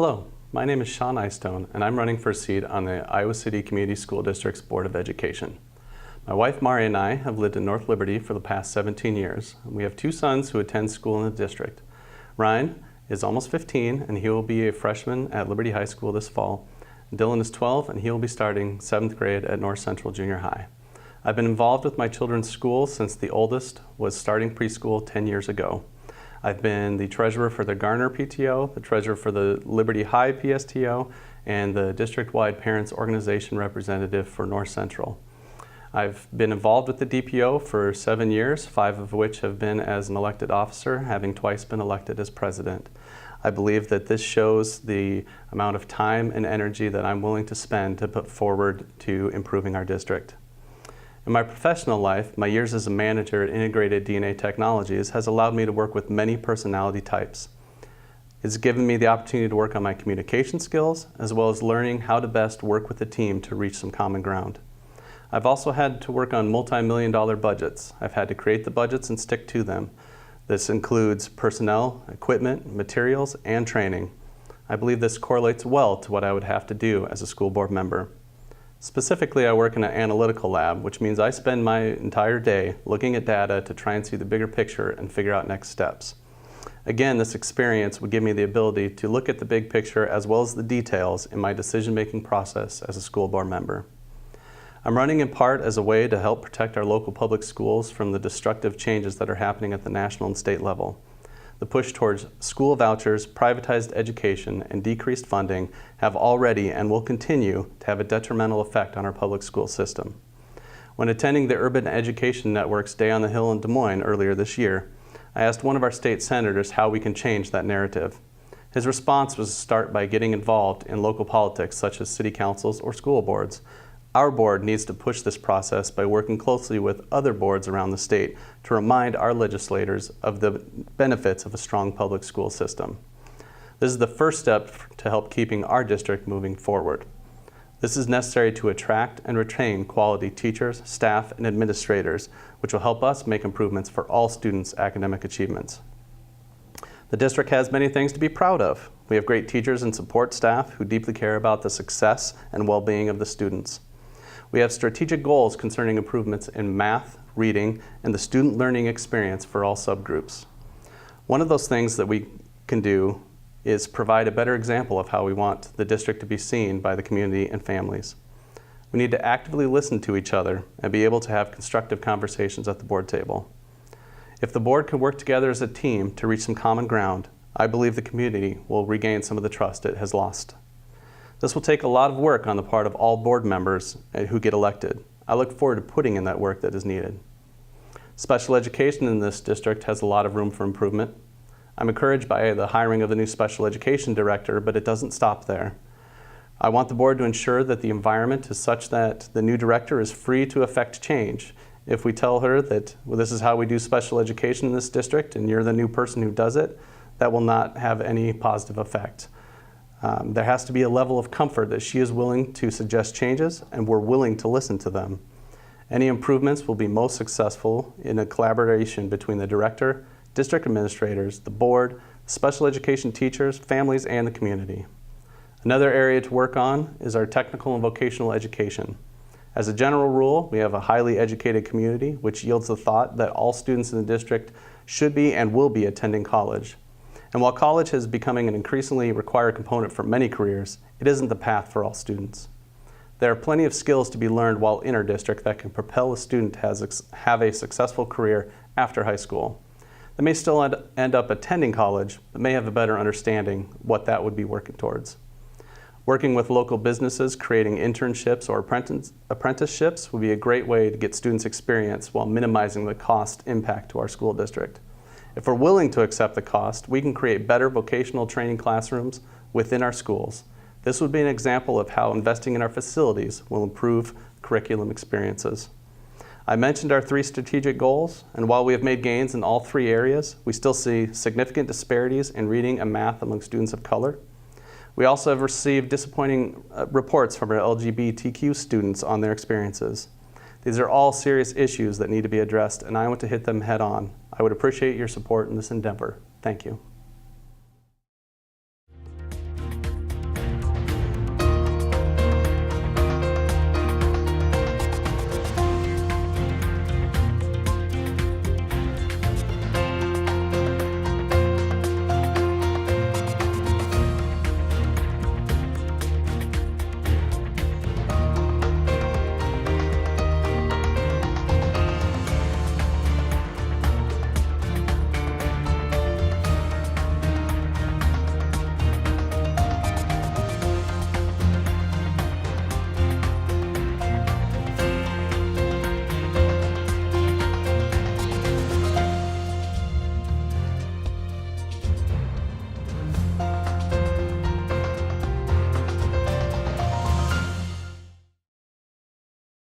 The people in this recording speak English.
Hello, my name is Shawn Eyestone, and I'm running for a seat on the Iowa City Community School District's Board of Education. My wife Mari and I have lived in North Liberty for the past 17 years. We have two sons who attend school in the district. Ryan is almost 15 and he will be a freshman at Liberty High School this fall. Dylan is 12 and he will be starting 7th grade at North Central Junior High. I've been involved with my children's school since the oldest was starting preschool 10 years ago. I've been the treasurer for the Garner PTO, the treasurer for the Liberty High PSTO, and the district-wide parents organization representative for North Central. I've been involved with the DPO for 7 years, 5 of which have been as an elected officer, having twice been elected as president. I believe that this shows the amount of time and energy that I'm willing to spend to put forward to improving our district. In my professional life, my years as a manager at Integrated DNA Technologies has allowed me to work with many personality types. It's given me the opportunity to work on my communication skills, as well as learning how to best work with a team to reach some common ground. I've also had to work on multi-million-dollar budgets. I've had to create the budgets and stick to them. This includes personnel, equipment, materials, and training. I believe this correlates well to what I would have to do as a school board member. Specifically, I work in an analytical lab, which means I spend my entire day looking at data to try and see the bigger picture and figure out next steps. Again, this experience would give me the ability to look at the big picture as well as the details in my decision-making process as a school board member. I'm running in part as a way to help protect our local public schools from the destructive changes that are happening at the national and state level. The push towards school vouchers, privatized education, and decreased funding have already and will continue to have a detrimental effect on our public school system. When attending the Urban Education Network's Day on the Hill in Des Moines earlier this year, I asked one of our state senators how we can change that narrative. His response was to start by getting involved in local politics such as city councils or school boards. Our board needs to push this process by working closely with other boards around the state to remind our legislators of the benefits of a strong public school system. This is the first step to help keeping our district moving forward. This is necessary to attract and retain quality teachers, staff, and administrators, which will help us make improvements for all students' academic achievements. The district has many things to be proud of. We have great teachers and support staff who deeply care about the success and well-being of the students. We have strategic goals concerning improvements in math, reading, and the student learning experience for all subgroups. One of those things that we can do is provide a better example of how we want the district to be seen by the community and families. We need to actively listen to each other and be able to have constructive conversations at the board table. If the board can work together as a team to reach some common ground, I believe the community will regain some of the trust it has lost. This will take a lot of work on the part of all board members who get elected. I look forward to putting in that work that is needed. Special education in this district has a lot of room for improvement. I'm encouraged by the hiring of the new special education director, but it doesn't stop there. I want the board to ensure that the environment is such that the new director is free to affect change. If we tell her that, well, this is how we do special education in this district and you're the new person who does it, that will not have any positive effect. There has to be a level of comfort that she is willing to suggest changes and we're willing to listen to them. Any improvements will be most successful in a collaboration between the director, district administrators, the board, special education teachers, families, and the community. Another area to work on is our technical and vocational education. As a general rule, we have a highly educated community, which yields the thought that all students in the district should be and will be attending college. And while college is becoming an increasingly required component for many careers, it isn't the path for all students. There are plenty of skills to be learned while in our district that can propel a student to have a successful career after high school. They may still end up attending college, but may have a better understanding what that would be working towards. Working with local businesses, creating internships or apprenticeships would be a great way to get students experience while minimizing the cost impact to our school district. If we're willing to accept the cost, we can create better vocational training classrooms within our schools. This would be an example of how investing in our facilities will improve curriculum experiences. I mentioned our 3 strategic goals, and while we have made gains in all 3 areas, we still see significant disparities in reading and math among students of color. We also have received disappointing reports from our LGBTQ students on their experiences. These are all serious issues that need to be addressed, and I want to hit them head on. I would appreciate your support in this endeavor. Thank you.